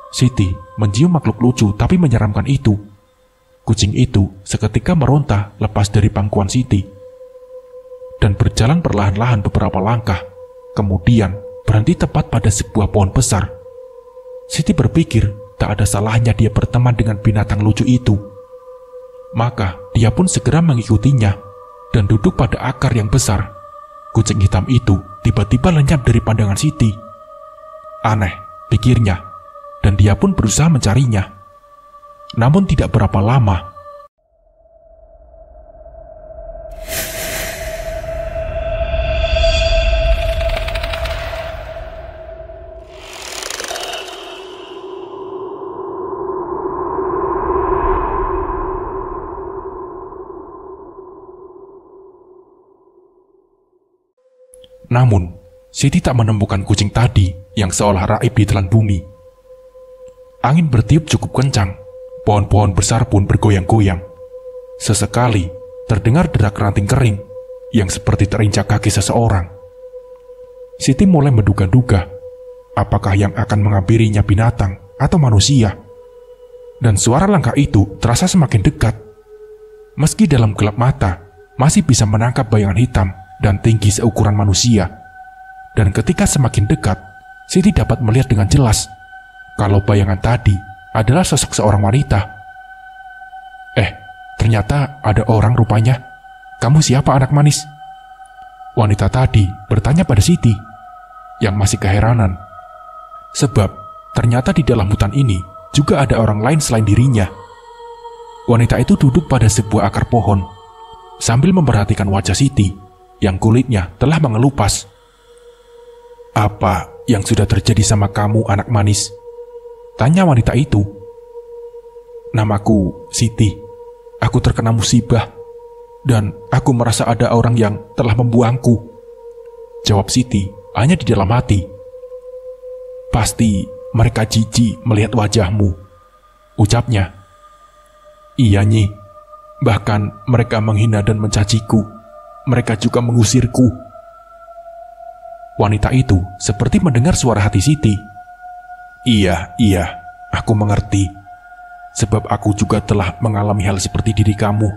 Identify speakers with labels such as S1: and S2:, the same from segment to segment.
S1: Siti mencium makhluk lucu tapi menyeramkan itu. Kucing itu seketika meronta lepas dari pangkuan Siti dan berjalan perlahan-lahan beberapa langkah, kemudian berhenti tepat pada sebuah pohon besar. Siti berpikir tak ada salahnya dia berteman dengan binatang lucu itu. Maka dia pun segera mengikutinya dan duduk pada akar yang besar. Kucing hitam itu tiba-tiba lenyap dari pandangan Siti. Aneh, pikirnya, dan dia pun berusaha mencarinya. Namun tidak berapa lama, namun Siti tak menemukan kucing tadi yang seolah raib di telan bumi. Angin bertiup cukup kencang, pohon-pohon besar pun bergoyang-goyang. Sesekali terdengar derak ranting kering yang seperti terinjak kaki seseorang. Siti mulai menduga-duga apakah yang akan menghampirinya binatang atau manusia. Dan suara langkah itu terasa semakin dekat. Meski dalam gelap mata masih bisa menangkap bayangan hitam dan tinggi seukuran manusia. Dan ketika semakin dekat, Siti dapat melihat dengan jelas kalau bayangan tadi adalah sosok seorang wanita. Ternyata ada orang rupanya. Kamu siapa, anak manis? Wanita tadi bertanya pada Siti, yang masih keheranan. Sebab ternyata di dalam hutan ini juga ada orang lain selain dirinya. Wanita itu duduk pada sebuah akar pohon, sambil memperhatikan wajah Siti, yang kulitnya telah mengelupas. Apa yang sudah terjadi sama kamu, anak manis? Tanya wanita itu. Namaku Siti. Aku terkena musibah, dan aku merasa ada orang yang telah membuangku. Jawab Siti hanya di dalam hati. Pasti mereka jijik melihat wajahmu, ucapnya. Iya Nyi, bahkan mereka menghina dan mencaciku. Mereka juga mengusirku. Wanita itu seperti mendengar suara hati Siti. Iya, aku mengerti. Sebab aku juga telah mengalami hal seperti diri kamu.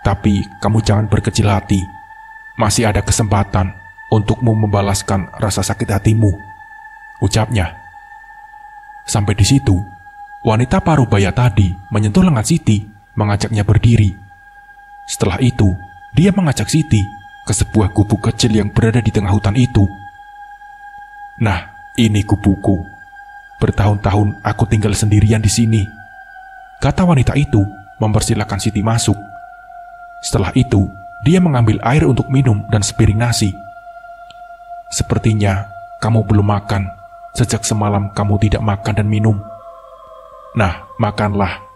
S1: Tapi kamu jangan berkecil hati. Masih ada kesempatan untukmu membalaskan rasa sakit hatimu, ucapnya. Sampai di situ, wanita parubaya tadi menyentuh lengan Siti, mengajaknya berdiri. Setelah itu, dia mengajak Siti ke sebuah gubuk kecil yang berada di tengah hutan itu. Nah, ini gubukku. Bertahun-tahun aku tinggal sendirian di sini, kata wanita itu mempersilahkan Siti masuk. Setelah itu, dia mengambil air untuk minum dan sepiring nasi. Sepertinya kamu belum makan. Sejak semalam kamu tidak makan dan minum. Nah, makanlah.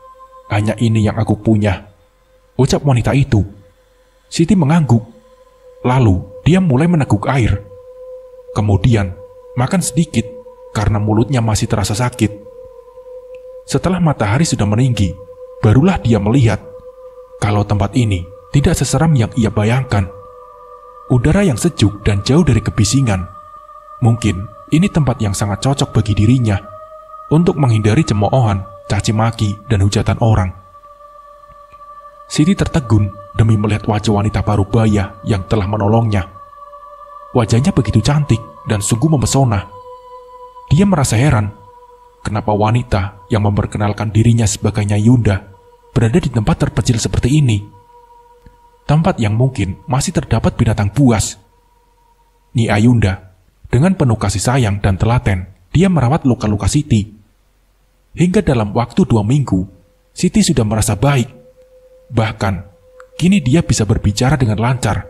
S1: Hanya ini yang aku punya, ucap wanita itu. Siti mengangguk. Lalu dia mulai meneguk air. Kemudian makan sedikit karena mulutnya masih terasa sakit. Setelah matahari sudah meninggi, barulah dia melihat kalau tempat ini tidak seseram yang ia bayangkan. Udara yang sejuk dan jauh dari kebisingan. Mungkin ini tempat yang sangat cocok bagi dirinya untuk menghindari cemoohan, caci maki, dan hujatan orang. Siti tertegun demi melihat wajah wanita parubaya yang telah menolongnya. Wajahnya begitu cantik dan sungguh memesona. Dia merasa heran kenapa wanita yang memperkenalkan dirinya sebagai Nyai Yunda berada di tempat terpencil seperti ini. Tempat yang mungkin masih terdapat binatang buas. Nyi Ayunda dengan penuh kasih sayang dan telaten, dia merawat luka-luka Siti. Hingga dalam waktu 2 minggu, Siti sudah merasa baik. Bahkan, kini dia bisa berbicara dengan lancar,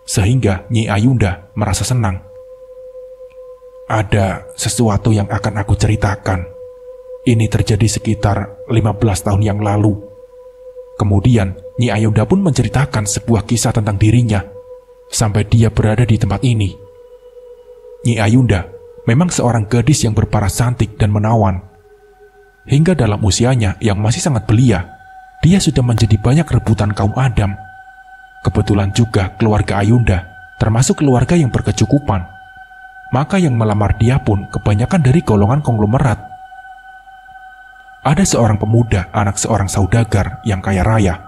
S1: sehingga Nyi Ayunda merasa senang. Ada sesuatu yang akan aku ceritakan. Ini terjadi sekitar 15 tahun yang lalu. Kemudian, Nyi Ayunda pun menceritakan sebuah kisah tentang dirinya, sampai dia berada di tempat ini. Nyi Ayunda memang seorang gadis yang berparas cantik dan menawan. Hingga dalam usianya yang masih sangat belia, dia sudah menjadi banyak rebutan kaum Adam. Kebetulan juga keluarga Ayunda termasuk keluarga yang berkecukupan. Maka yang melamar dia pun kebanyakan dari golongan konglomerat. ada seorang pemuda anak seorang saudagar yang kaya raya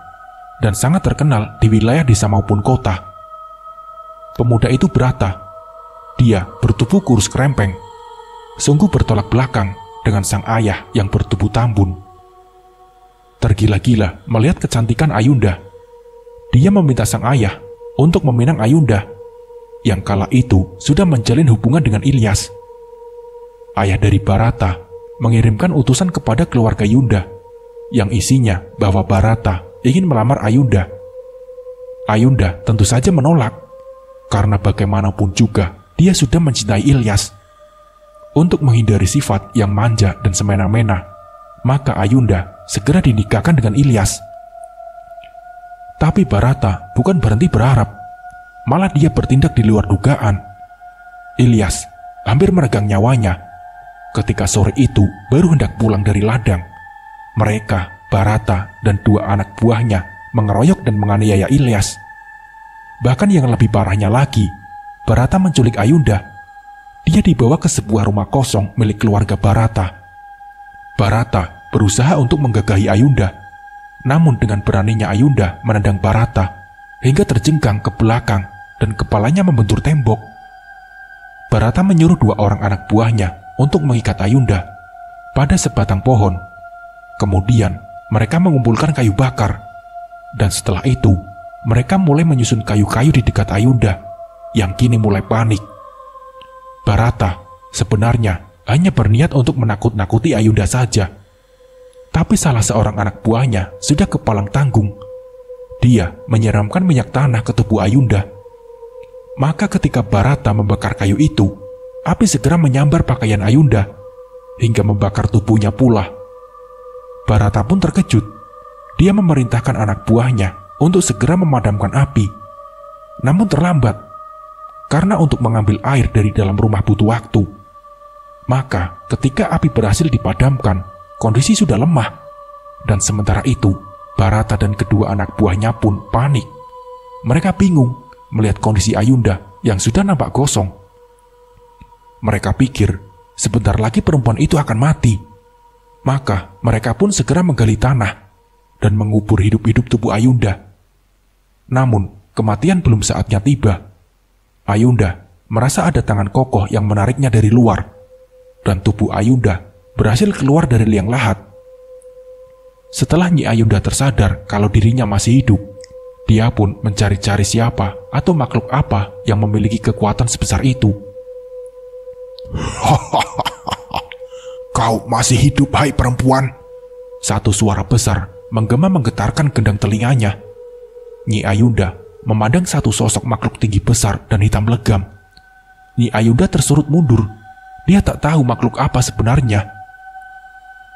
S1: dan sangat terkenal di wilayah desa maupun kota. Pemuda itu Barata. Dia bertubuh kurus kerempeng, sungguh bertolak belakang dengan sang ayah yang bertubuh tambun. Tergila-gila melihat kecantikan Ayunda, dia meminta sang ayah untuk meminang Ayunda, yang kala itu sudah menjalin hubungan dengan Ilyas. Ayah dari Barata mengirimkan utusan kepada keluarga Yunda, yang isinya bahwa Barata ingin melamar Ayunda. Ayunda tentu saja menolak, karena bagaimanapun juga dia sudah mencintai Ilyas. Untuk menghindari sifat yang manja dan semena-mena, maka Ayunda segera dinikahkan dengan Ilyas. Tapi Barata bukan berhenti berharap, malah dia bertindak di luar dugaan. Ilyas hampir meregang nyawanya ketika sore itu baru hendak pulang dari ladang. Mereka, Barata dan dua anak buahnya, mengeroyok dan menganiaya Ilyas. Bahkan yang lebih parahnya lagi, Barata menculik Ayunda. Dia dibawa ke sebuah rumah kosong milik keluarga Barata. Barata berusaha untuk menggagahi Ayunda, namun dengan beraninya Ayunda menendang Barata hingga terjengkang ke belakang dan kepalanya membentur tembok. Barata menyuruh dua orang anak buahnya untuk mengikat Ayunda pada sebatang pohon. Kemudian mereka mengumpulkan kayu bakar, dan setelah itu mereka mulai menyusun kayu-kayu di dekat Ayunda yang kini mulai panik. Barata sebenarnya hanya berniat untuk menakut-nakuti Ayunda saja, tapi salah seorang anak buahnya sudah kepalang tanggung. Dia menyiramkan minyak tanah ke tubuh Ayunda. Maka ketika Barata membakar kayu itu, api segera menyambar pakaian Ayunda hingga membakar tubuhnya pula. Barata pun terkejut. Dia memerintahkan anak buahnya untuk segera memadamkan api. Namun terlambat, karena untuk mengambil air dari dalam rumah butuh waktu. Maka ketika api berhasil dipadamkan, kondisi sudah lemah. Dan sementara itu, Barata dan kedua anak buahnya pun panik. Mereka bingung melihat kondisi Ayunda yang sudah nampak gosong. Mereka pikir sebentar lagi perempuan itu akan mati. Maka mereka pun segera menggali tanah dan mengubur hidup-hidup tubuh Ayunda. Namun kematian belum saatnya tiba. Ayunda merasa ada tangan kokoh yang menariknya dari luar, dan tubuh Ayunda berhasil keluar dari liang lahat. Setelah Nyi Ayunda tersadar kalau dirinya masih hidup, dia pun mencari-cari siapa atau makhluk apa yang memiliki kekuatan sebesar itu.
S2: Kau masih hidup, hai perempuan?
S1: Satu suara besar menggema menggetarkan gendang telinganya. Nyi Ayunda memandang satu sosok makhluk tinggi besar dan hitam legam. Nyi Ayunda tersurut mundur. Dia tak tahu makhluk apa sebenarnya.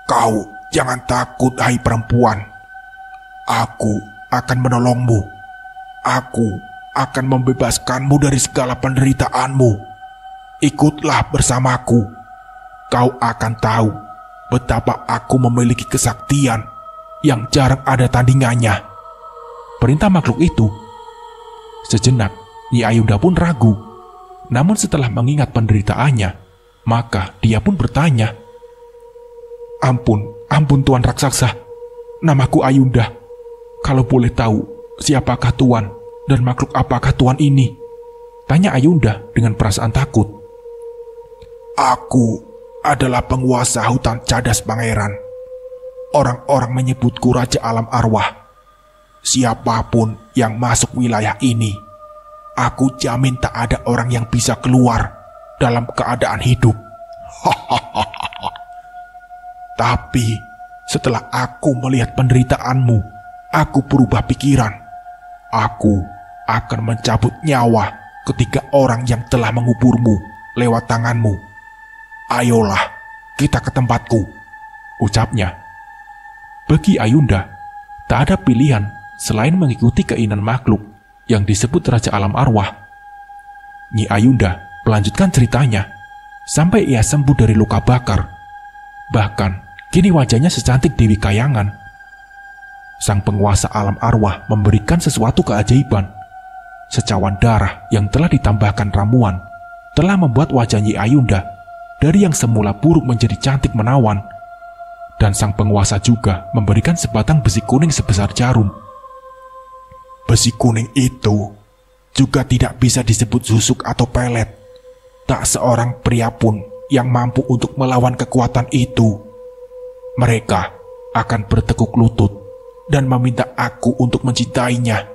S2: Kau jangan takut, hai perempuan. Aku akan menolongmu. Aku akan membebaskanmu dari segala penderitaanmu. Ikutlah bersamaku. Kau akan tahu betapa aku memiliki kesaktian yang jarang ada tandingannya.
S1: Perintah makhluk itu. Sejenak, Nyi Ayunda pun ragu. Namun setelah mengingat penderitaannya, maka dia pun bertanya, Ampun Tuan Raksasa, namaku Ayunda. Kalau boleh tahu, siapakah Tuan dan makhluk apakah Tuan ini? Tanya Ayunda dengan perasaan takut.
S2: Aku adalah penguasa hutan Cadas Pangeran. Orang-orang menyebutku Raja Alam Arwah. Siapapun yang masuk wilayah ini, aku jamin tak ada orang yang bisa keluar dalam keadaan hidup. Tapi setelah aku melihat penderitaanmu, aku berubah pikiran. Aku akan mencabut nyawa ketiga orang yang telah menguburmu lewat tanganmu. Ayolah, kita ke tempatku,
S1: ucapnya. Bagi Ayunda, tak ada pilihan selain mengikuti keinginan makhluk yang disebut Raja Alam Arwah. Nyi Ayunda melanjutkan ceritanya sampai ia sembuh dari luka bakar. Bahkan kini wajahnya secantik Dewi Kayangan. Sang penguasa alam arwah memberikan sesuatu keajaiban. Secawan darah yang telah ditambahkan ramuan telah membuat wajah Nyi Ayunda dari yang semula buruk menjadi cantik menawan. Dan sang penguasa juga memberikan sebatang besi kuning sebesar jarum.
S2: Besi kuning itu juga tidak bisa disebut susuk atau pelet. Tak seorang pria pun yang mampu untuk melawan kekuatan itu. Mereka akan bertekuk lutut dan meminta aku untuk mencintainya.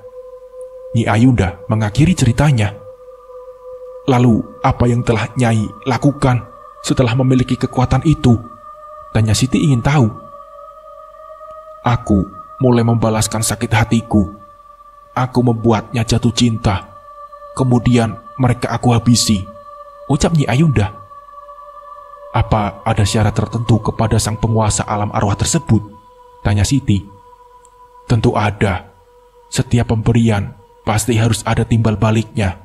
S1: Nyi Ayunda mengakhiri ceritanya. Lalu apa yang telah Nyai lakukan setelah memiliki kekuatan itu? Tanya Siti ingin tahu.
S2: Aku mulai membalaskan sakit hatiku. Aku membuatnya jatuh cinta. Kemudian mereka aku habisi,
S1: ucap Nyi Ayunda. Apa ada syarat tertentu kepada sang penguasa alam arwah tersebut? Tanya Siti.
S2: Tentu ada. Setiap pemberian pasti harus ada timbal baliknya.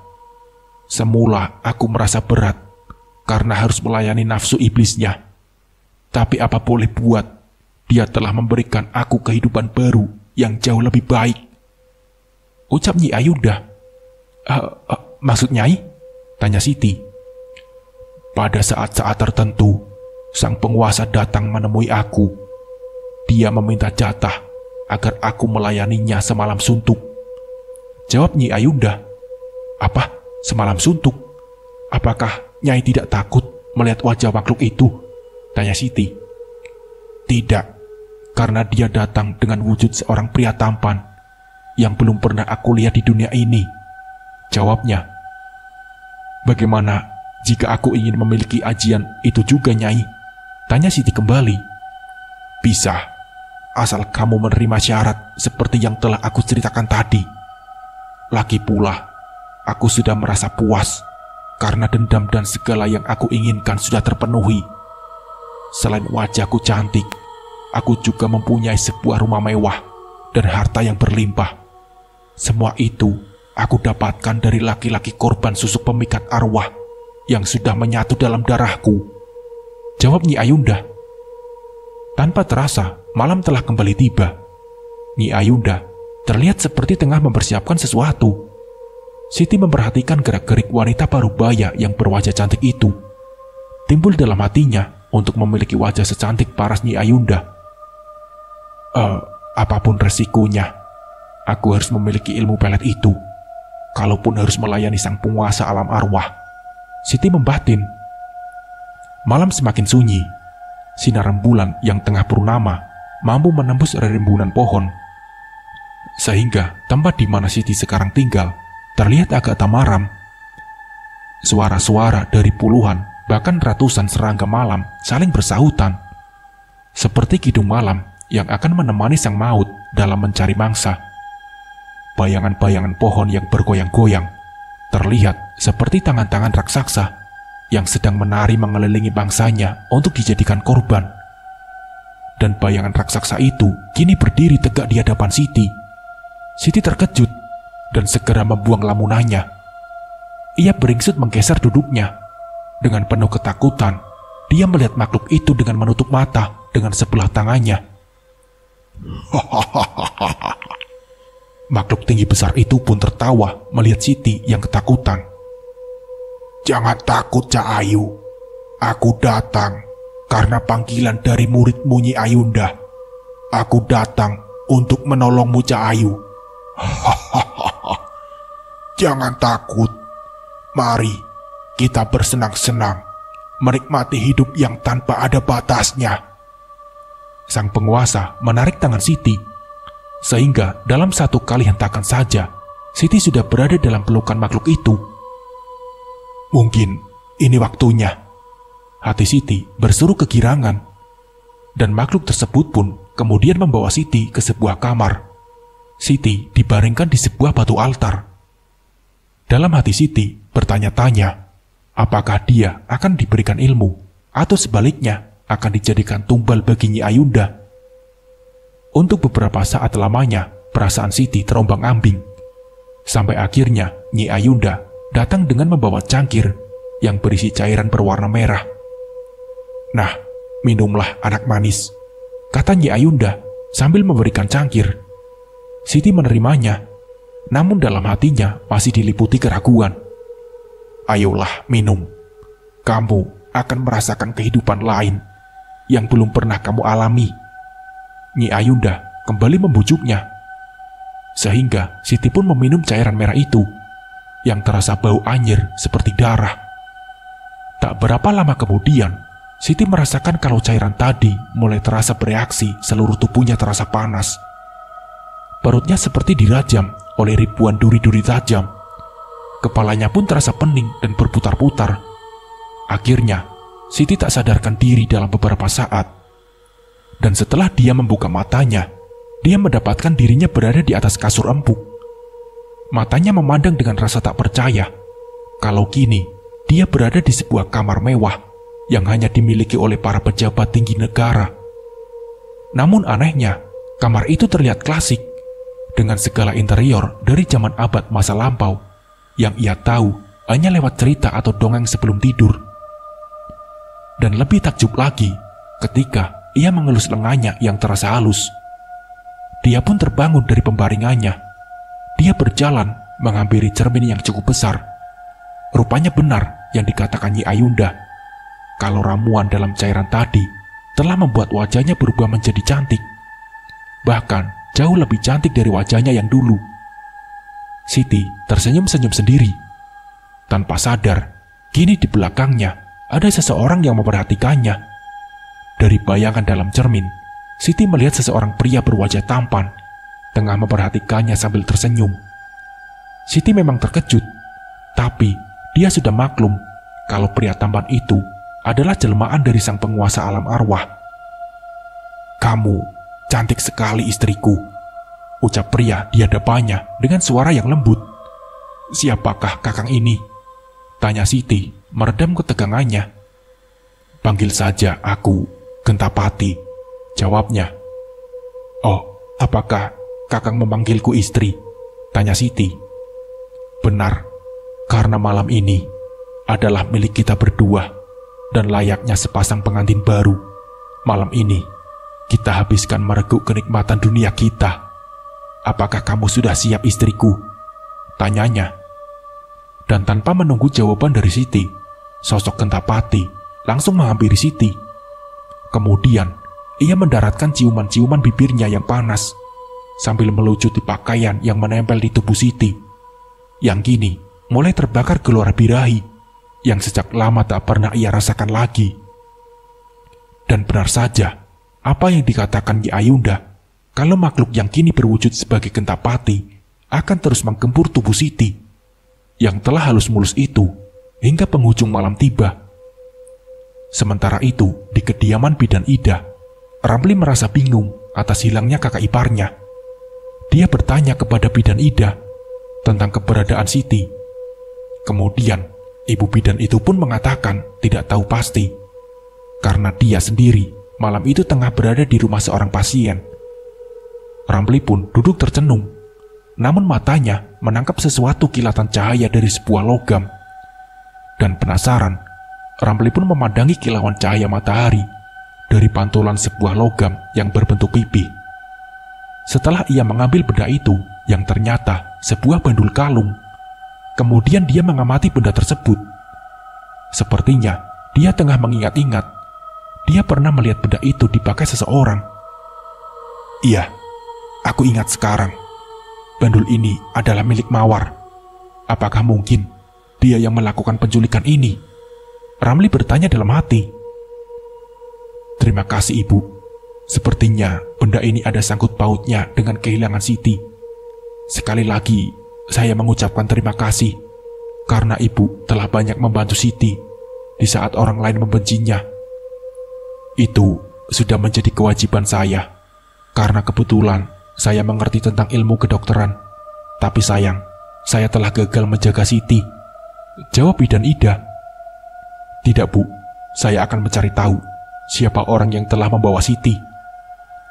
S2: Semula aku merasa berat karena harus melayani nafsu iblisnya. Tapi apa boleh buat, dia telah memberikan aku kehidupan baru yang jauh lebih baik,
S1: ucap Nyi Ayunda. Maksud Nyai? Tanya Siti.
S2: Pada saat-saat tertentu, sang penguasa datang menemui aku. Dia meminta jatah agar aku melayaninya semalam suntuk,
S1: jawab Nyi Ayunda. Apa? Semalam suntuk? Apakah Nyai tidak takut melihat wajah makhluk itu? Tanya Siti.
S2: Tidak, karena dia datang dengan wujud seorang pria tampan yang belum pernah aku lihat di dunia ini, jawabnya.
S1: Bagaimana jika aku ingin memiliki ajian itu juga, Nyai? Tanya Siti kembali.
S2: Bisa, asal kamu menerima syarat seperti yang telah aku ceritakan tadi. Lagi pula, aku sudah merasa puas karena dendam dan segala yang aku inginkan sudah terpenuhi. Selain wajahku cantik, aku juga mempunyai sebuah rumah mewah dan harta yang berlimpah. Semua itu aku dapatkan dari laki-laki korban susuk pemikat arwah yang sudah menyatu dalam darahku,
S1: jawab Nyi Ayunda. Tanpa terasa, malam telah kembali tiba. Nyi Ayunda terlihat seperti tengah mempersiapkan sesuatu. Siti memperhatikan gerak-gerik wanita parubaya yang berwajah cantik itu. Timbul dalam hatinya untuk memiliki wajah secantik paras Nyi Ayunda.
S2: Apapun resikonya, aku harus memiliki ilmu pelet itu, kalaupun harus melayani sang penguasa alam arwah,
S1: Siti membatin. Malam semakin sunyi. Sinar rembulan yang tengah purnama mampu menembus rimbunan pohon, sehingga tempat di mana Siti sekarang tinggal terlihat agak tamaram. Suara-suara dari puluhan bahkan ratusan serangga malam saling bersahutan, seperti kidung malam yang akan menemani sang maut dalam mencari mangsa. Bayangan-bayangan pohon yang bergoyang-goyang terlihat seperti tangan-tangan raksasa yang sedang menari mengelilingi bangsanya untuk dijadikan korban. Dan bayangan raksasa itu kini berdiri tegak di hadapan Siti. Siti terkejut dan segera membuang lamunannya. Ia beringsut menggeser duduknya. Dengan penuh ketakutan, dia melihat makhluk itu dengan menutup mata dengan sebelah tangannya.
S2: Makhluk tinggi besar itu pun tertawa melihat Siti yang ketakutan. Jangan takut, Cak Ayu. Aku datang karena panggilan dari muridmu Nyi Ayunda. Aku datang untuk menolongmu, Cak Ayu. Jangan takut. Mari kita bersenang-senang, menikmati hidup yang tanpa ada batasnya.
S1: Sang penguasa menarik tangan Siti, sehingga dalam satu kali hentakan saja, Siti sudah berada dalam pelukan makhluk itu.
S2: Mungkin ini waktunya,
S1: hati Siti berseru kegirangan, dan makhluk tersebut pun kemudian membawa Siti ke sebuah kamar. Siti dibaringkan di sebuah batu altar. Dalam hati Siti bertanya-tanya, apakah dia akan diberikan ilmu, atau sebaliknya akan dijadikan tumbal bagi Nyi Ayunda. Untuk beberapa saat lamanya, perasaan Siti terombang-ambing. Sampai akhirnya Nyi Ayunda datang dengan membawa cangkir yang berisi cairan berwarna merah.
S2: Nah, minumlah anak manis,
S1: kata Nyi Ayunda sambil memberikan cangkir. Siti menerimanya, namun dalam hatinya masih diliputi keraguan.
S2: Ayolah minum, kamu akan merasakan kehidupan lain
S1: yang belum pernah kamu alami. Nyi Ayunda kembali membujuknya. Sehingga Siti pun meminum cairan merah itu, yang terasa bau anyir seperti darah. Tak berapa lama kemudian, Siti merasakan kalau cairan tadi mulai terasa bereaksi, seluruh tubuhnya terasa panas. Perutnya seperti dirajam oleh ribuan duri-duri tajam. Kepalanya pun terasa pening dan berputar-putar. Akhirnya, Siti tak sadarkan diri dalam beberapa saat. Dan setelah dia membuka matanya, dia mendapatkan dirinya berada di atas kasur empuk. Matanya memandang dengan rasa tak percaya kalau kini dia berada di sebuah kamar mewah yang hanya dimiliki oleh para pejabat tinggi negara. Namun anehnya, kamar itu terlihat klasik dengan segala interior dari zaman abad masa lampau yang ia tahu hanya lewat cerita atau dongeng sebelum tidur. Dan lebih takjub lagi ketika ia mengelus lengannya yang terasa halus. Dia pun terbangun dari pembaringannya. Dia berjalan menghampiri cermin yang cukup besar. Rupanya benar yang dikatakan Nyi Ayunda, kalau ramuan dalam cairan tadi telah membuat wajahnya berubah menjadi cantik. Bahkan jauh lebih cantik dari wajahnya yang dulu. Siti tersenyum-senyum sendiri. Tanpa sadar, kini di belakangnya ada seseorang yang memperhatikannya. Dari bayangan dalam cermin, Siti melihat seseorang pria berwajah tampan tengah memperhatikannya sambil tersenyum. Siti memang terkejut, tapi dia sudah maklum kalau pria tampan itu adalah jelmaan dari sang penguasa alam arwah. "Kamu cantik sekali, istriku," ucap pria di hadapannya dengan suara yang lembut. "Siapakah kakang ini?" tanya Siti meredam ketegangannya. "Panggil saja aku Gentapati," jawabnya. "Oh, apakah kakang memanggilku istri?" tanya Siti. "Benar, karena malam ini adalah milik kita berdua dan layaknya sepasang pengantin baru. Malam ini kita habiskan mereguk kenikmatan dunia kita. Apakah kamu sudah siap, istriku?" tanyanya. Dan tanpa menunggu jawaban dari Siti, sosok Gentapati langsung menghampiri Siti. Kemudian ia mendaratkan ciuman-ciuman bibirnya yang panas sambil melucuti pakaian yang menempel di tubuh Siti, yang kini mulai terbakar gelora birahi yang sejak lama tak pernah ia rasakan lagi. Dan benar saja apa yang dikatakan Nyi Ayunda, kalau makhluk yang kini berwujud sebagai Gentapati akan terus menggempur tubuh Siti yang telah halus mulus itu hingga penghujung malam tiba. Sementara itu, di kediaman Bidan Ida, Ramli merasa bingung atas hilangnya kakak iparnya. Dia bertanya kepada Bidan Ida tentang keberadaan Siti. Kemudian, ibu bidan itu pun mengatakan tidak tahu pasti, karena dia sendiri malam itu tengah berada di rumah seorang pasien. Ramli pun duduk tercenung, namun matanya menangkap sesuatu kilatan cahaya dari sebuah logam. Dan penasaran, Ramli pun memandangi kilauan cahaya matahari dari pantulan sebuah logam yang berbentuk pipi. Setelah ia mengambil benda itu yang ternyata sebuah bandul kalung, kemudian dia mengamati benda tersebut. Sepertinya dia tengah mengingat-ingat. Dia pernah melihat benda itu dipakai seseorang. "Iya, aku ingat sekarang. Bandul ini adalah milik Mawar. Apakah mungkin dia yang melakukan penculikan ini?" Ramli bertanya dalam hati. "Terima kasih, Ibu. Sepertinya benda ini ada sangkut pautnya dengan kehilangan Siti. Sekali lagi, saya mengucapkan terima kasih karena Ibu telah banyak membantu Siti di saat orang lain membencinya. Itu sudah menjadi kewajiban saya, karena kebetulan saya mengerti tentang ilmu kedokteran. Tapi sayang, saya telah gagal menjaga Siti," jawab Bidan Ida. "Tidak, Bu, saya akan mencari tahu siapa orang yang telah membawa Siti,"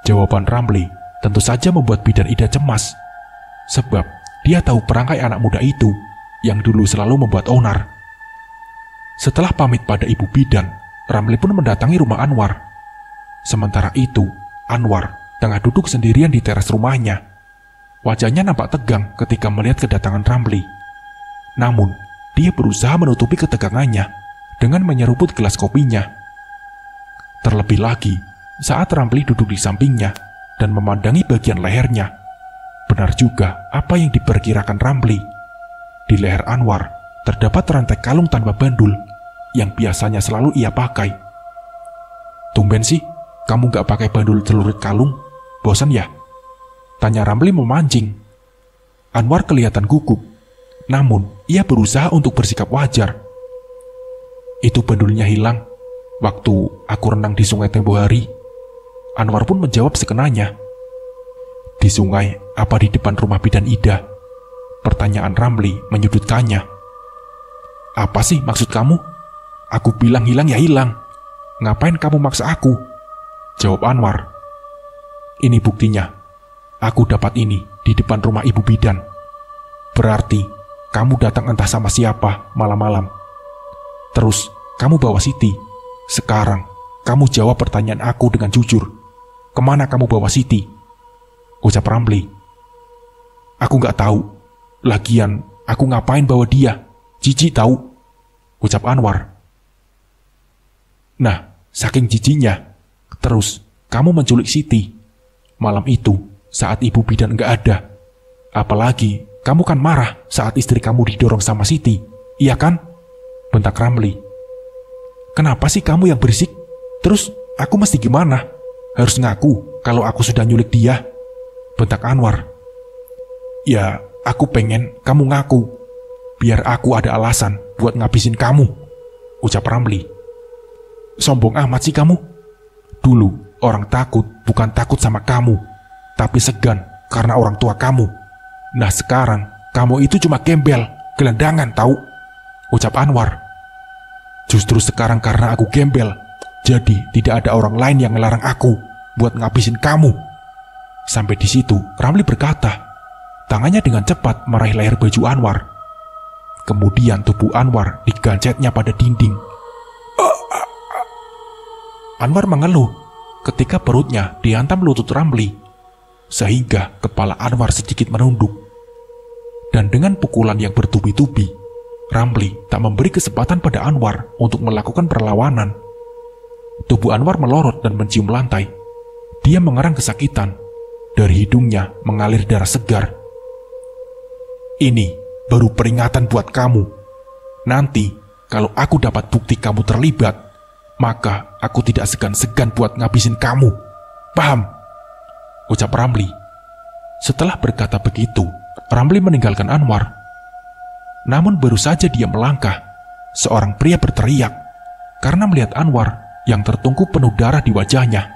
S1: jawaban Ramli tentu saja membuat Bidan Ida cemas, sebab dia tahu perangkai anak muda itu yang dulu selalu membuat onar. Setelah pamit pada ibu bidan, Ramli pun mendatangi rumah Anwar. Sementara itu, Anwar tengah duduk sendirian di teras rumahnya. Wajahnya nampak tegang ketika melihat kedatangan Ramli. Namun, dia berusaha menutupi ketegangannya dengan menyeruput gelas kopinya. Terlebih lagi saat Ramli duduk di sampingnya dan memandangi bagian lehernya. Benar juga apa yang diperkirakan Ramli. Di leher Anwar terdapat rantai kalung tanpa bandul yang biasanya selalu ia pakai. "Tumben sih, kamu gak pakai bandul celurit kalung? Bosan ya?" tanya Ramli memancing. Anwar kelihatan gugup, namun ia berusaha untuk bersikap wajar. "Itu bandulnya hilang waktu aku renang di sungai tempo hari." Anwar pun menjawab sekenanya. "Di sungai apa di depan rumah bidan Ida?" pertanyaan Ramli menyudutkannya. "Apa sih maksud kamu? Aku bilang hilang ya hilang. Ngapain kamu maksa aku?" jawab Anwar. "Ini buktinya. Aku dapat ini di depan rumah ibu bidan. Berarti kamu datang entah sama siapa malam-malam. Terus kamu bawa Siti. Sekarang kamu jawab pertanyaan aku dengan jujur. Kemana kamu bawa Siti?" ucap Ramli. "Aku gak tahu. Lagian aku ngapain bawa dia? Jijik tahu," ucap Anwar. "Nah, saking jijiknya, terus kamu menculik Siti malam itu saat ibu bidan gak ada. Apalagi kamu kan marah saat istri kamu didorong sama Siti, iya kan?" bentak Ramli. "Kenapa sih kamu yang berisik? Terus aku mesti gimana? Harus ngaku kalau aku sudah nyulik dia?" bentak Anwar. "Ya, aku pengen kamu ngaku, biar aku ada alasan buat ngabisin kamu," ucap Ramli. "Sombong amat sih kamu. Dulu orang takut bukan takut sama kamu, tapi segan karena orang tua kamu. Nah sekarang kamu itu cuma gembel, gelandangan tahu," ucap Anwar. "Justru sekarang karena aku gembel, jadi tidak ada orang lain yang ngelarang aku buat ngabisin kamu." Sampai di situ Ramli berkata. Tangannya dengan cepat meraih leher baju Anwar. Kemudian tubuh Anwar digancetnya pada dinding. Anwar mengeluh ketika perutnya dihantam lutut Ramli, sehingga kepala Anwar sedikit menunduk. Dan dengan pukulan yang bertubi-tubi, Ramli tak memberi kesempatan pada Anwar untuk melakukan perlawanan. Tubuh Anwar melorot dan mencium lantai. Dia mengerang kesakitan. Dari hidungnya mengalir darah segar. "Ini baru peringatan buat kamu. Nanti kalau aku dapat bukti kamu terlibat, maka aku tidak segan-segan buat ngabisin kamu. Paham?" ucap Ramli. Setelah berkata begitu, Ramli meninggalkan Anwar. Namun baru saja dia melangkah, seorang pria berteriak karena melihat Anwar yang tertungku penuh darah di wajahnya.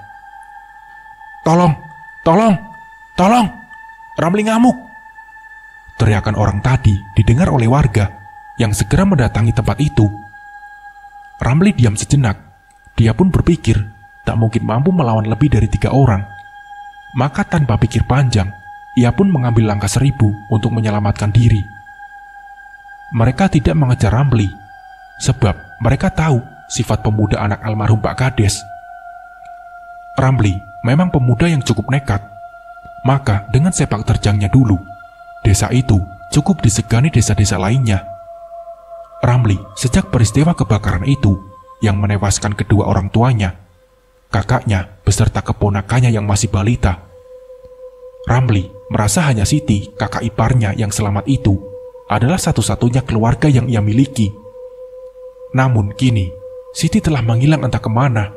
S1: "Tolong! Tolong! Tolong! Ramli ngamuk!" Teriakan orang tadi didengar oleh warga yang segera mendatangi tempat itu. Ramli diam sejenak. Dia pun berpikir tak mungkin mampu melawan lebih dari 3 orang. Maka tanpa pikir panjang, ia pun mengambil langkah 1000 untuk menyelamatkan diri. Mereka tidak mengejar Ramli, sebab mereka tahu sifat pemuda anak almarhum Pak Kades. Ramli memang pemuda yang cukup nekat. Maka dengan sepak terjangnya dulu, desa itu cukup disegani desa-desa lainnya. Ramli sejak peristiwa kebakaran itu yang menewaskan kedua orang tuanya, kakaknya beserta keponakannya yang masih balita. Ramli merasa hanya Siti, kakak iparnya yang selamat itu, adalah satu-satunya keluarga yang ia miliki. Namun kini, Siti telah menghilang entah kemana.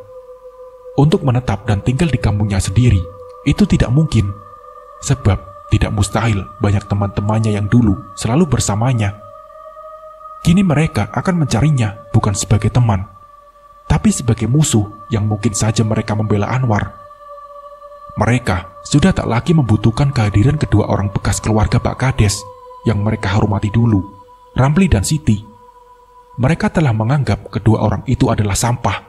S1: Untuk menetap dan tinggal di kampungnya sendiri, itu tidak mungkin. Sebab tidak mustahil banyak teman-temannya yang dulu selalu bersamanya. Kini mereka akan mencarinya bukan sebagai teman, tapi sebagai musuh yang mungkin saja mereka membela Anwar. Mereka sudah tak lagi membutuhkan kehadiran kedua orang bekas keluarga Pak Kades yang mereka hormati dulu, Ramli dan Siti. Mereka telah menganggap kedua orang itu adalah sampah.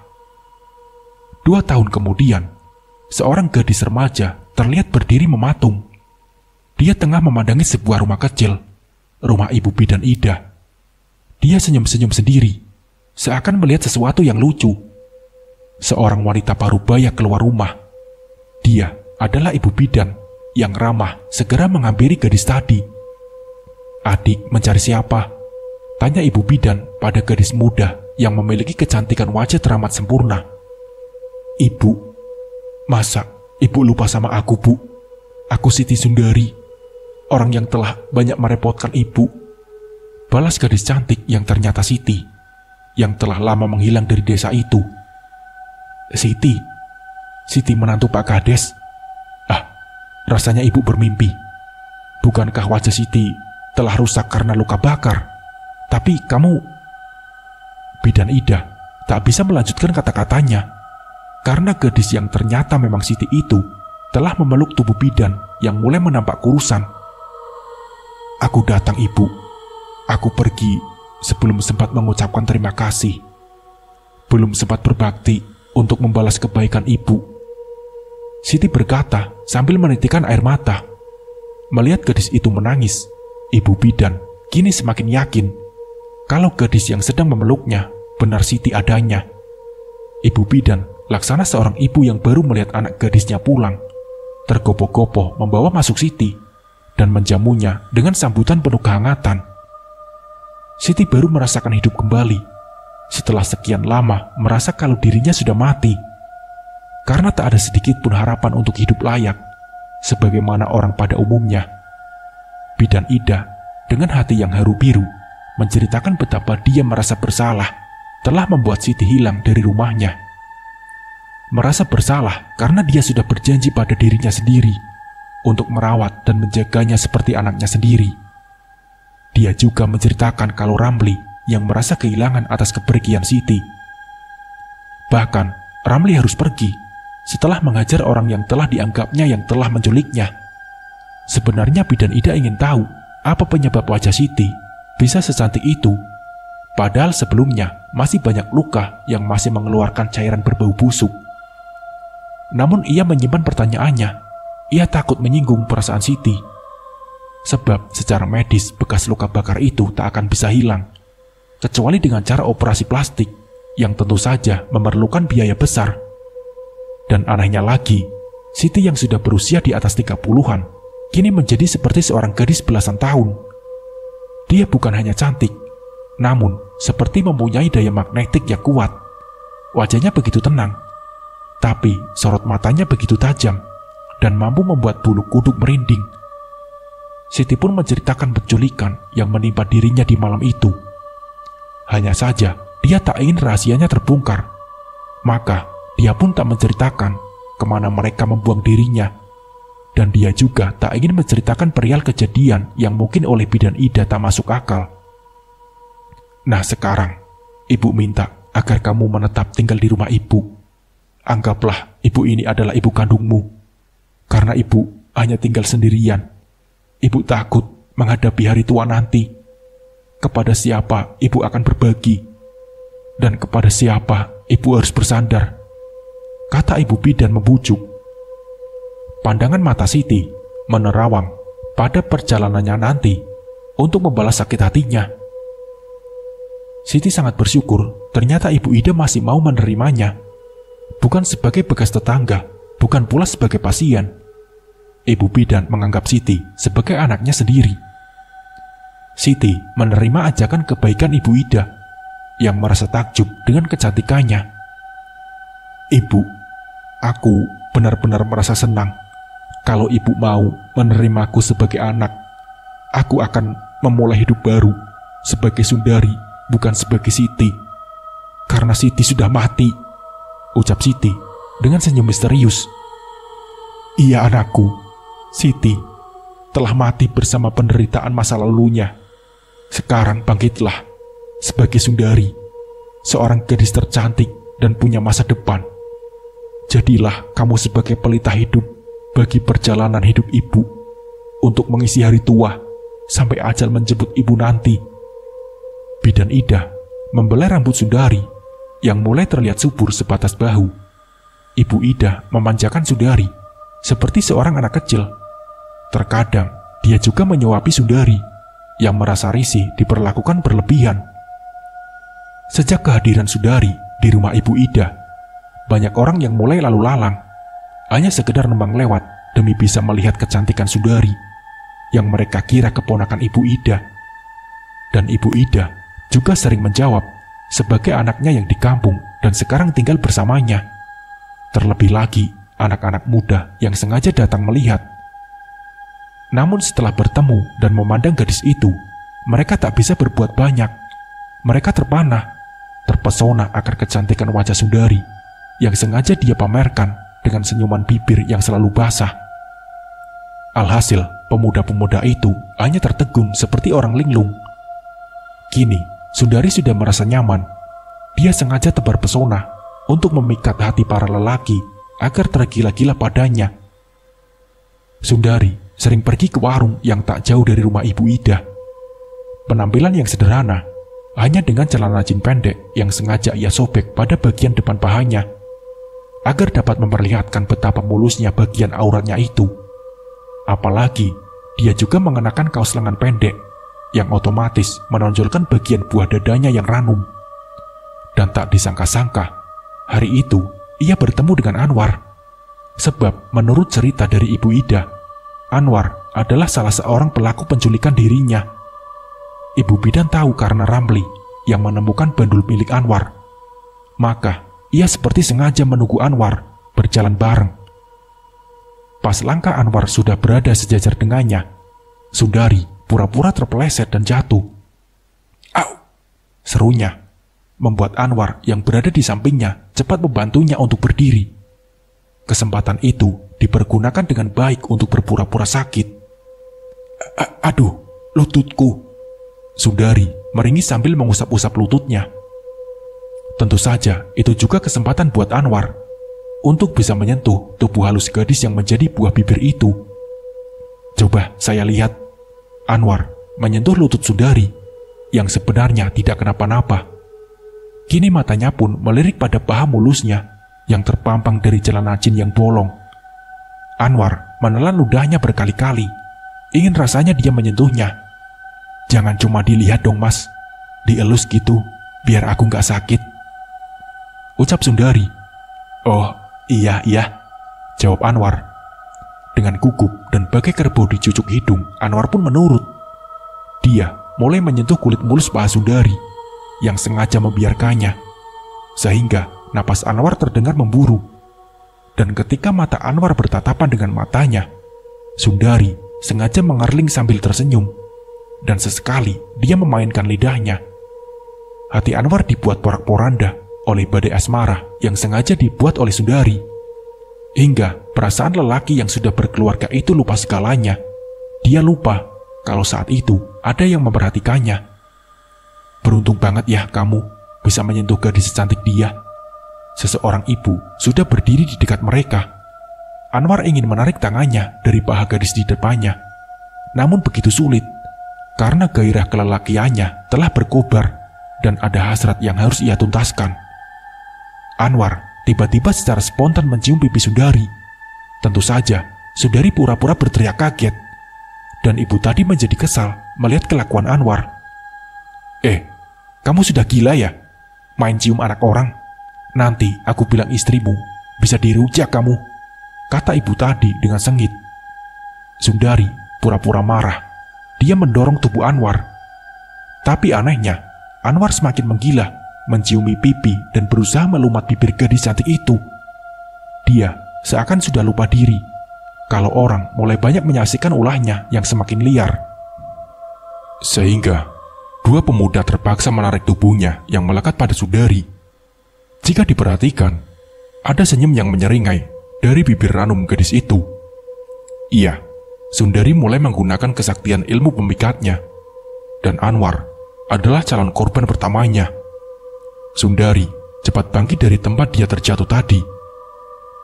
S1: 2 tahun kemudian, seorang gadis remaja terlihat berdiri mematung. Dia tengah memandangi sebuah rumah kecil, rumah ibu bidan Ida. Dia senyum-senyum sendiri, seakan melihat sesuatu yang lucu. Seorang wanita parubaya keluar rumah. Dia adalah ibu bidan yang ramah segera menghampiri gadis tadi. "Adik mencari siapa?" tanya ibu bidan pada gadis muda yang memiliki kecantikan wajah teramat sempurna. "Ibu, masa ibu lupa sama aku, Bu? Aku Siti Sundari, orang yang telah banyak merepotkan ibu," balas gadis cantik yang ternyata Siti, yang telah lama menghilang dari desa itu. Siti menantu Pak Kades. Ah, rasanya ibu bermimpi. Bukankah wajah Siti telah rusak karena luka bakar? Tapi kamu... Bidan Ida tak bisa melanjutkan kata-katanya, karena gadis yang ternyata memang Siti itu telah memeluk tubuh bidan yang mulai menampak kurusan. "Aku datang, Ibu. Aku pergi sebelum sempat mengucapkan terima kasih. Belum sempat berbakti untuk membalas kebaikan Ibu," Siti berkata sambil menitikkan air mata. Melihat gadis itu menangis, ibu bidan kini semakin yakin kalau gadis yang sedang memeluknya benar Siti adanya. Ibu bidan laksana seorang ibu yang baru melihat anak gadisnya pulang, tergopoh-gopoh membawa masuk Siti dan menjamunya dengan sambutan penuh kehangatan. Siti baru merasakan hidup kembali setelah sekian lama merasa kalau dirinya sudah mati, karena tak ada sedikit pun harapan untuk hidup layak sebagaimana orang pada umumnya. Bidan Ida dengan hati yang haru biru menceritakan betapa dia merasa bersalah telah membuat Siti hilang dari rumahnya. Merasa bersalah karena dia sudah berjanji pada dirinya sendiri untuk merawat dan menjaganya seperti anaknya sendiri. Dia juga menceritakan kalau Ramli yang merasa kehilangan atas kepergian Siti. Bahkan Ramli harus pergi setelah mengajar orang yang telah dianggapnya yang telah menculiknya. Sebenarnya Bidan Ida ingin tahu apa penyebab wajah Siti bisa secantik itu, padahal sebelumnya masih banyak luka yang masih mengeluarkan cairan berbau busuk. Namun ia menyimpan pertanyaannya. Ia takut menyinggung perasaan Siti, sebab secara medis bekas luka bakar itu tak akan bisa hilang, kecuali dengan cara operasi plastik yang tentu saja memerlukan biaya besar. Dan anehnya lagi, Siti yang sudah berusia di atas 30-an kini menjadi seperti seorang gadis belasan tahun. Dia bukan hanya cantik, namun seperti mempunyai daya magnetik yang kuat. Wajahnya begitu tenang, tapi sorot matanya begitu tajam dan mampu membuat bulu kuduk merinding. Siti pun menceritakan penculikan yang menimpa dirinya di malam itu. Hanya saja dia tak ingin rahasianya terbongkar, maka dia pun tak menceritakan kemana mereka membuang dirinya. Dan dia juga tak ingin menceritakan perihal kejadian yang mungkin oleh Bidan Ida tak masuk akal. "Nah sekarang, ibu minta agar kamu menetap tinggal di rumah ibu. Anggaplah ibu ini adalah ibu kandungmu. Karena ibu hanya tinggal sendirian. Ibu takut menghadapi hari tua nanti. Kepada siapa ibu akan berbagi? Dan kepada siapa ibu harus bersandar?" kata ibu bidan membujuk. Pandangan mata Siti menerawang pada perjalanannya nanti untuk membalas sakit hatinya. Siti sangat bersyukur ternyata ibu Ida masih mau menerimanya, bukan sebagai bekas tetangga, bukan pula sebagai pasien. Ibu bidan menganggap Siti sebagai anaknya sendiri. Siti menerima ajakan kebaikan ibu Ida yang merasa takjub dengan kecantikannya. "Ibu, aku benar-benar merasa senang kalau ibu mau menerimaku sebagai anak. Aku akan memulai hidup baru sebagai Sundari, bukan sebagai Siti. Karena Siti sudah mati," ucap Siti dengan senyum misterius. "Iya anakku, Siti telah mati bersama penderitaan masa lalunya. Sekarang bangkitlah sebagai Sundari, seorang gadis tercantik dan punya masa depan. Jadilah kamu sebagai pelita hidup bagi perjalanan hidup ibu, untuk mengisi hari tua sampai ajal menjemput ibu nanti." Bidan Ida membelai rambut Sundari yang mulai terlihat subur sebatas bahu. Ibu Ida memanjakan Sundari seperti seorang anak kecil. Terkadang dia juga menyuapi Sundari yang merasa risih diperlakukan berlebihan. Sejak kehadiran Sundari di rumah ibu Ida, banyak orang yang mulai lalu lalang, hanya sekedar nembang lewat demi bisa melihat kecantikan Sundari yang mereka kira keponakan ibu Ida. Dan ibu Ida juga sering menjawab sebagai anaknya yang di kampung dan sekarang tinggal bersamanya. Terlebih lagi anak-anak muda yang sengaja datang melihat. Namun setelah bertemu dan memandang gadis itu, mereka tak bisa berbuat banyak. Mereka terpana, terpesona akan kecantikan wajah Sundari yang sengaja dia pamerkan dengan senyuman bibir yang selalu basah. Alhasil, pemuda-pemuda itu hanya tertegun seperti orang linglung. Kini, Sundari sudah merasa nyaman. Dia sengaja tebar pesona untuk memikat hati para lelaki agar tergila-gila padanya. Sundari sering pergi ke warung yang tak jauh dari rumah Ibu Ida. Penampilan yang sederhana, hanya dengan celana jin pendek yang sengaja ia sobek pada bagian depan pahanya, agar dapat memperlihatkan betapa mulusnya bagian auratnya itu. Apalagi, dia juga mengenakan kaos lengan pendek, yang otomatis menonjolkan bagian buah dadanya yang ranum. Dan tak disangka-sangka, hari itu ia bertemu dengan Anwar. Sebab menurut cerita dari Ibu Ida, Anwar adalah salah seorang pelaku penculikan dirinya. Ibu bidan tahu karena Ramli yang menemukan bandul milik Anwar. Maka ia seperti sengaja menunggu Anwar berjalan bareng. Pas langkah Anwar sudah berada sejajar dengannya, Sundari pura-pura terpeleset dan jatuh. "Au!" serunya, membuat Anwar yang berada di sampingnya cepat membantunya untuk berdiri. Kesempatan itu dipergunakan dengan baik untuk berpura-pura sakit. "Aduh, lututku!" Sundari meringis sambil mengusap-usap lututnya. Tentu saja itu juga kesempatan buat Anwar untuk bisa menyentuh tubuh halus gadis yang menjadi buah bibir itu. "Coba saya lihat." Anwar menyentuh lutut Sundari yang sebenarnya tidak kenapa-napa. Kini matanya pun melirik pada paha mulusnya yang terpampang dari celana jin yang bolong. Anwar menelan ludahnya berkali-kali, ingin rasanya dia menyentuhnya. "Jangan cuma dilihat dong mas, dielus gitu, biar aku gak sakit," ucap Sundari. "Oh, iya, jawab Anwar. Dengan gugup dan bagai kerbau dicucuk hidung, Anwar pun menurut. Dia mulai menyentuh kulit mulus paha Sundari yang sengaja membiarkannya, sehingga napas Anwar terdengar memburu. Dan ketika mata Anwar bertatapan dengan matanya, Sundari sengaja mengerling sambil tersenyum, dan sesekali dia memainkan lidahnya. Hati Anwar dibuat porak-poranda oleh badai asmara yang sengaja dibuat oleh Sundari, hingga perasaan lelaki yang sudah berkeluarga itu lupa segalanya. Dia lupa kalau saat itu ada yang memperhatikannya. "Beruntung banget ya kamu bisa menyentuh gadis secantik dia." Seseorang ibu sudah berdiri di dekat mereka. Anwar ingin menarik tangannya dari paha gadis di depannya, namun begitu sulit karena gairah kelelakiannya telah berkobar dan ada hasrat yang harus ia tuntaskan. Anwar tiba-tiba secara spontan mencium pipi Sundari. Tentu saja Sundari pura-pura berteriak kaget, dan ibu tadi menjadi kesal melihat kelakuan Anwar. Kamu sudah gila ya? Main cium anak orang? Nanti aku bilang istrimu, bisa dirujak kamu," kata ibu tadi dengan sengit. Sundari pura-pura marah. Dia mendorong tubuh Anwar. Tapi anehnya, Anwar semakin menggila, menciumi pipi dan berusaha melumat bibir gadis cantik itu. Dia seakan sudah lupa diri kalau orang mulai banyak menyaksikan ulahnya yang semakin liar. Sehingga dua pemuda terpaksa menarik tubuhnya yang melekat pada Sundari. Jika diperhatikan, ada senyum yang menyeringai dari bibir ranum gadis itu. Iya, Sundari mulai menggunakan kesaktian ilmu pemikatnya, dan Anwar adalah calon korban pertamanya. Sundari cepat bangkit dari tempat dia terjatuh tadi,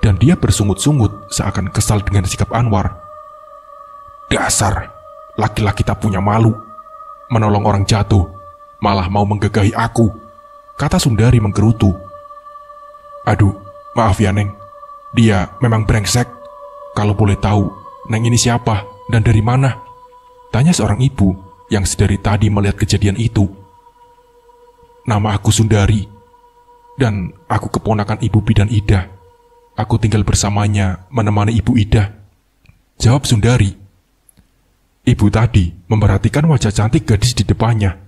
S1: dan dia bersungut-sungut seakan kesal dengan sikap Anwar. "Dasar laki-laki tak punya malu, menolong orang jatuh, malah mau menggagahi aku," kata Sundari menggerutu. "Aduh, maaf ya Neng, dia memang brengsek. Kalau boleh tahu, Neng ini siapa dan dari mana?" tanya seorang ibu yang sedari tadi melihat kejadian itu. "Nama aku Sundari, dan aku keponakan Ibu Bidan Ida. Aku tinggal bersamanya menemani Ibu Ida," jawab Sundari. Ibu tadi memperhatikan wajah cantik gadis di depannya.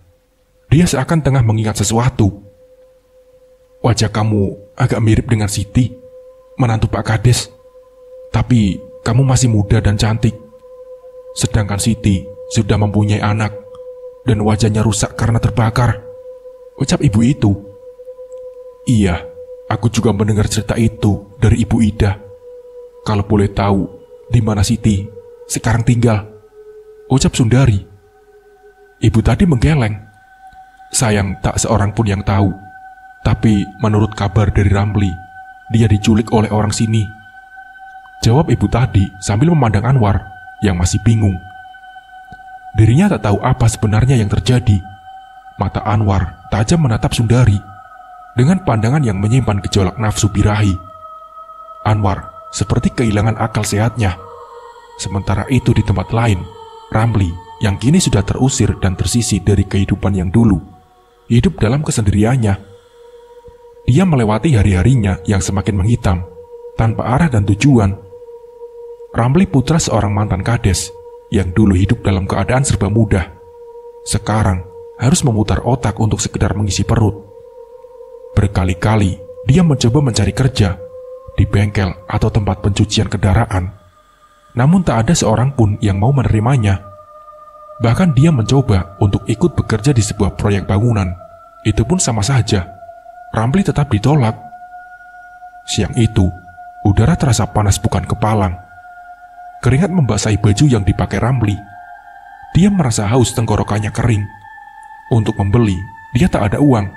S1: Dia seakan tengah mengingat sesuatu. "Wajah kamu agak mirip dengan Siti. menantu Pak Kades. Tapi kamu masih muda dan cantik. Sedangkan Siti sudah mempunyai anak dan wajahnya rusak karena terbakar, ucap ibu itu. Iya, aku juga mendengar cerita itu dari Ibu Ida. Kalau boleh tahu, di mana Siti sekarang tinggal, ucap Sundari. Ibu tadi menggeleng. Sayang tak seorang pun yang tahu. Tapi menurut kabar dari Ramli, dia diculik oleh orang sini, jawab ibu tadi sambil memandang Anwar yang masih bingung. Dirinya tak tahu apa sebenarnya yang terjadi. Mata Anwar tajam menatap Sundari dengan pandangan yang menyimpan gejolak nafsu birahi. Anwar seperti kehilangan akal sehatnya. Sementara itu di tempat lain, Ramli yang kini sudah terusir dan tersisih dari kehidupan yang dulu, hidup dalam kesendiriannya. Dia melewati hari-harinya yang semakin menghitam, tanpa arah dan tujuan. Ramli putra seorang mantan kades, yang dulu hidup dalam keadaan serba mudah, sekarang harus memutar otak untuk sekedar mengisi perut. Berkali-kali dia mencoba mencari kerja di bengkel atau tempat pencucian kendaraan, namun tak ada seorang pun yang mau menerimanya. Bahkan dia mencoba untuk ikut bekerja di sebuah proyek bangunan, itu pun sama saja. Ramli tetap ditolak. Siang itu, udara terasa panas bukan kepalang. Keringat membasahi baju yang dipakai Ramli. Dia merasa haus, tenggorokannya kering. Untuk membeli, dia tak ada uang.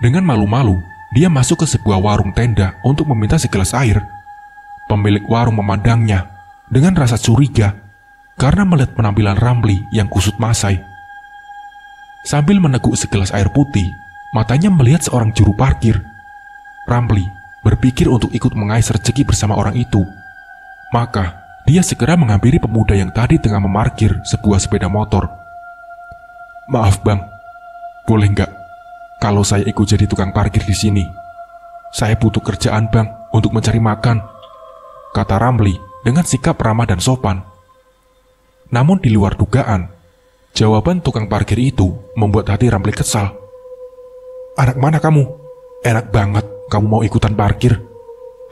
S1: Dengan malu-malu, dia masuk ke sebuah warung tenda untuk meminta segelas air. Pemilik warung memandangnya dengan rasa curiga karena melihat penampilan Ramli yang kusut masai. Sambil meneguk segelas air putih, matanya melihat seorang juru parkir. Ramli berpikir untuk ikut mengais rezeki bersama orang itu. Maka dia segera menghampiri pemuda yang tadi tengah memarkir sebuah sepeda motor. Maaf bang, boleh nggak kalau saya ikut jadi tukang parkir di sini? Saya butuh kerjaan bang untuk mencari makan, kata Ramli dengan sikap ramah dan sopan. Namun di luar dugaan, jawaban tukang parkir itu membuat hati Ramli kesal. Anak mana kamu? Enak banget kamu mau ikutan parkir.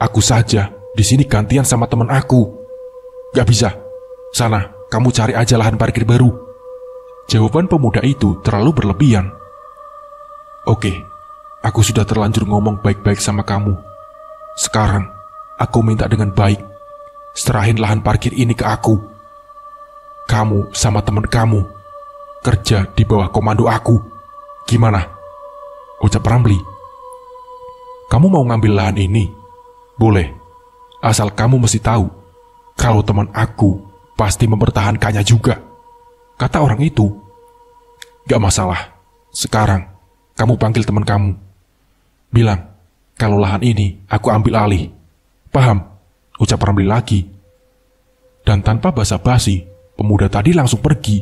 S1: Aku saja di sini gantian sama teman aku. Gak bisa. Sana, kamu cari aja lahan parkir baru. Jawaban pemuda itu terlalu berlebihan. Oke, aku sudah terlanjur ngomong baik-baik sama kamu. Sekarang, aku minta dengan baik, serahin lahan parkir ini ke aku. Kamu sama teman kamu kerja di bawah komando aku. Gimana? Ucap Ramli. Kamu mau ngambil lahan ini? Boleh, asal kamu mesti tahu kalau teman aku pasti mempertahankannya juga, kata orang itu. Gak masalah, sekarang kamu panggil teman kamu. Bilang kalau lahan ini aku ambil alih. Paham? Ucap Ramli lagi. Dan tanpa basa-basi, pemuda tadi langsung pergi.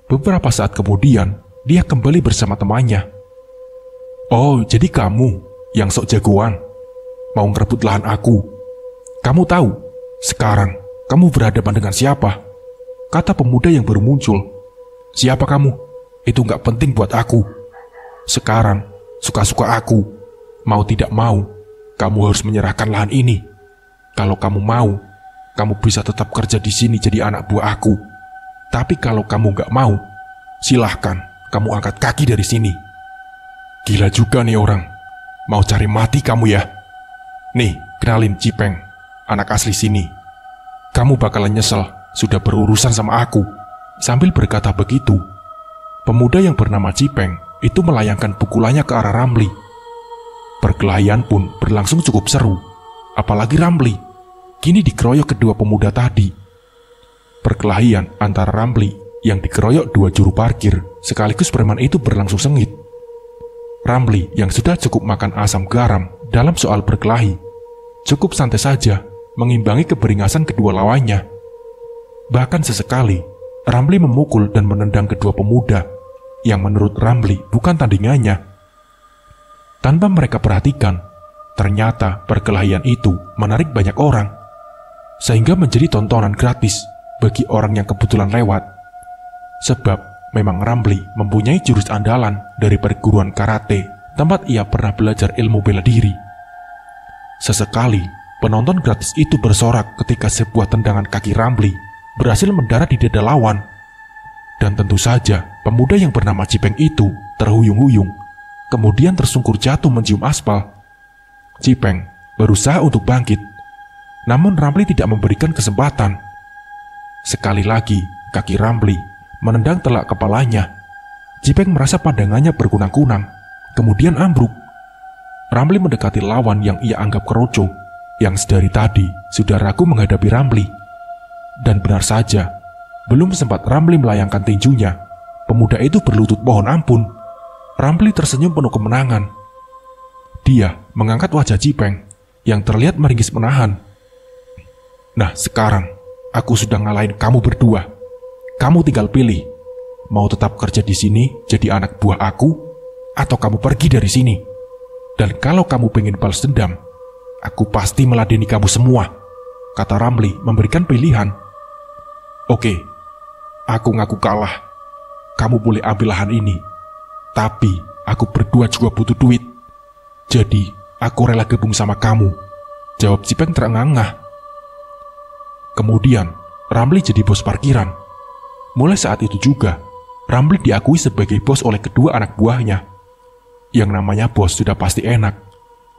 S1: Beberapa saat kemudian, dia kembali bersama temannya. Oh, jadi kamu yang sok jagoan mau ngerebut lahan aku. Kamu tahu sekarang kamu berhadapan dengan siapa? Kata pemuda yang baru muncul. Siapa kamu? Itu gak penting buat aku. Sekarang suka-suka aku. Mau tidak mau, kamu harus menyerahkan lahan ini. Kalau kamu mau, kamu bisa tetap kerja di sini jadi anak buah aku. Tapi kalau kamu gak mau, silahkan kamu angkat kaki dari sini. Gila juga nih orang. Mau cari mati kamu ya? Nih, kenalin Cipeng, anak asli sini. Kamu bakalan nyesel sudah berurusan sama aku. Sambil berkata begitu, pemuda yang bernama Cipeng itu melayangkan pukulannya ke arah Ramli. Perkelahian pun berlangsung cukup seru. Apalagi Ramli kini dikeroyok kedua pemuda tadi. Perkelahian antara Ramli yang dikeroyok dua juru parkir sekaligus preman itu berlangsung sengit. Ramli yang sudah cukup makan asam garam dalam soal berkelahi, cukup santai saja mengimbangi keberingasan kedua lawannya. Bahkan sesekali, Ramli memukul dan menendang kedua pemuda yang menurut Ramli bukan tandingannya. Tanpa mereka perhatikan, ternyata perkelahian itu menarik banyak orang, sehingga menjadi tontonan gratis bagi orang yang kebetulan lewat. Sebab memang Ramli mempunyai jurus andalan dari perguruan karate tempat ia pernah belajar ilmu bela diri. Sesekali, penonton gratis itu bersorak ketika sebuah tendangan kaki Ramli berhasil mendarat di dada lawan. Dan tentu saja, pemuda yang bernama Cipeng itu terhuyung-huyung, kemudian tersungkur jatuh mencium aspal. Cipeng berusaha untuk bangkit, namun Ramli tidak memberikan kesempatan. Sekali lagi, kaki Ramli menendang telak kepalanya. Cipeng merasa pandangannya berkunang-kunang, kemudian ambruk. Ramli mendekati lawan yang ia anggap keroco, yang sedari tadi sudah ragu menghadapi Ramli. Dan benar saja, belum sempat Ramli melayangkan tinjunya, pemuda itu berlutut mohon ampun. Ramli tersenyum penuh kemenangan. Dia mengangkat wajah Cipeng yang terlihat meringis menahan. Nah, sekarang aku sudah ngalahin kamu berdua. Kamu tinggal pilih, mau tetap kerja di sini jadi anak buah aku, atau kamu pergi dari sini. Dan kalau kamu pengen balas dendam, aku pasti meladeni kamu semua, kata Ramli memberikan pilihan. Oke, aku ngaku kalah. Kamu boleh ambil lahan ini, tapi aku berdua juga butuh duit. Jadi aku rela gabung sama kamu, jawab Cipeng terengah-engah. Kemudian Ramli jadi bos parkiran. Mulai saat itu juga, Ramli diakui sebagai bos oleh kedua anak buahnya. Yang namanya bos sudah pasti enak.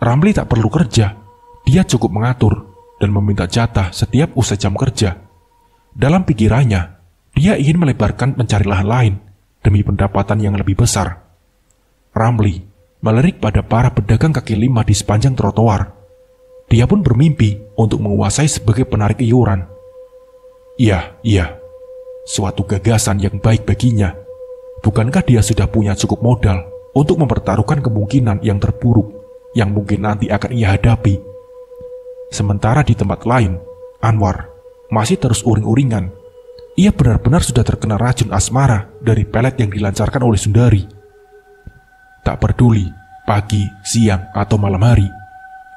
S1: Ramli tak perlu kerja, dia cukup mengatur dan meminta jatah setiap usai jam kerja. Dalam pikirannya, dia ingin melebarkan mencari lahan lain demi pendapatan yang lebih besar. Ramli melirik pada para pedagang kaki lima di sepanjang trotoar. Dia pun bermimpi untuk menguasai sebagai penarik iuran. Iya, suatu gagasan yang baik baginya. Bukankah dia sudah punya cukup modal untuk mempertaruhkan kemungkinan yang terburuk yang mungkin nanti akan ia hadapi? Sementara di tempat lain, Anwar masih terus uring-uringan. Ia benar-benar sudah terkena racun asmara dari pelet yang dilancarkan oleh Sundari. Tak peduli pagi, siang, atau malam hari,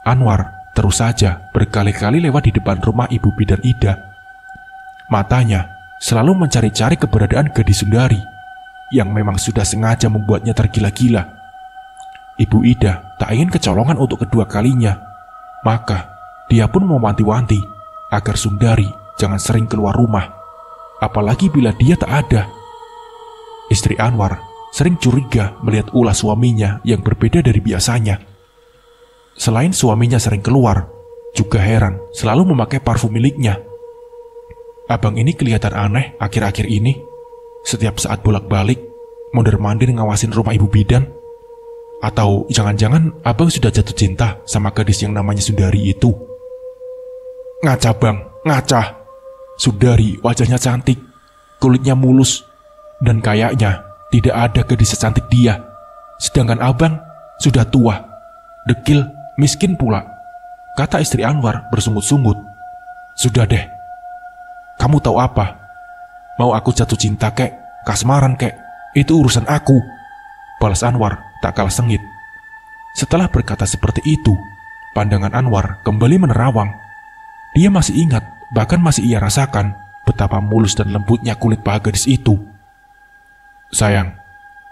S1: Anwar terus saja berkali-kali lewat di depan rumah Ibu Bidan Ida. Matanya selalu mencari-cari keberadaan gadis Sundari yang memang sudah sengaja membuatnya tergila-gila. Ibu Ida tak ingin kecolongan untuk kedua kalinya, maka dia pun mewanti-wanti agar Sundari jangan sering keluar rumah, apalagi bila dia tak ada. Istri Anwar sering curiga melihat ulah suaminya yang berbeda dari biasanya. Selain suaminya sering keluar, juga heran selalu memakai parfum miliknya. Abang ini kelihatan aneh akhir-akhir ini. Setiap saat bolak-balik, mondar-mandir ngawasin rumah Ibu Bidan. Atau jangan-jangan abang sudah jatuh cinta sama gadis yang namanya Sundari itu. Ngaca bang, ngaca. Sundari wajahnya cantik, kulitnya mulus, dan kayaknya tidak ada gadis secantik dia. Sedangkan abang sudah tua, dekil, miskin pula, kata istri Anwar bersungut-sungut. Sudah deh, kamu tahu apa? Mau aku jatuh cinta kek, kasmaran kek, itu urusan aku, balas Anwar tak kalah sengit. Setelah berkata seperti itu, pandangan Anwar kembali menerawang. Dia masih ingat, bahkan masih ia rasakan betapa mulus dan lembutnya kulit paha gadis itu. Sayang,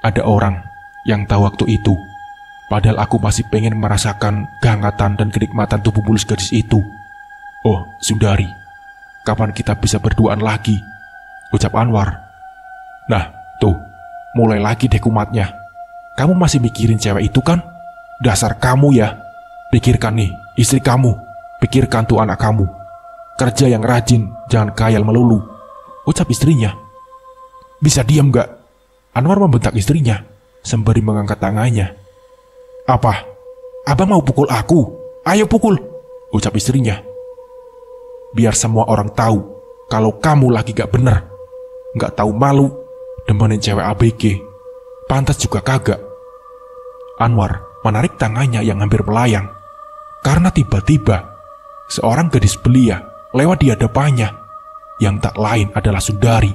S1: ada orang yang tahu waktu itu, padahal aku masih pengen merasakan kehangatan dan kenikmatan tubuh mulus gadis itu. Oh, Sundari, kapan kita bisa berduaan lagi? Ucap Anwar. Nah, tuh, mulai lagi deh kumatnya. Kamu masih mikirin cewek itu kan? Dasar kamu ya. Pikirkan nih, istri kamu. Pikirkan tuh anak kamu. Kerja yang rajin, jangan khayal melulu, ucap istrinya. Bisa diam gak? Anwar membentak istrinya sembari mengangkat tangannya. Apa? Abang mau pukul aku? Ayo pukul, ucap istrinya. Biar semua orang tahu kalau kamu lagi gak bener. Gak tahu malu, demenin cewek ABG. Pantas juga kagak. Anwar menarik tangannya yang hampir melayang, karena tiba-tiba seorang gadis belia lewat di hadapannya, yang tak lain adalah Sundari.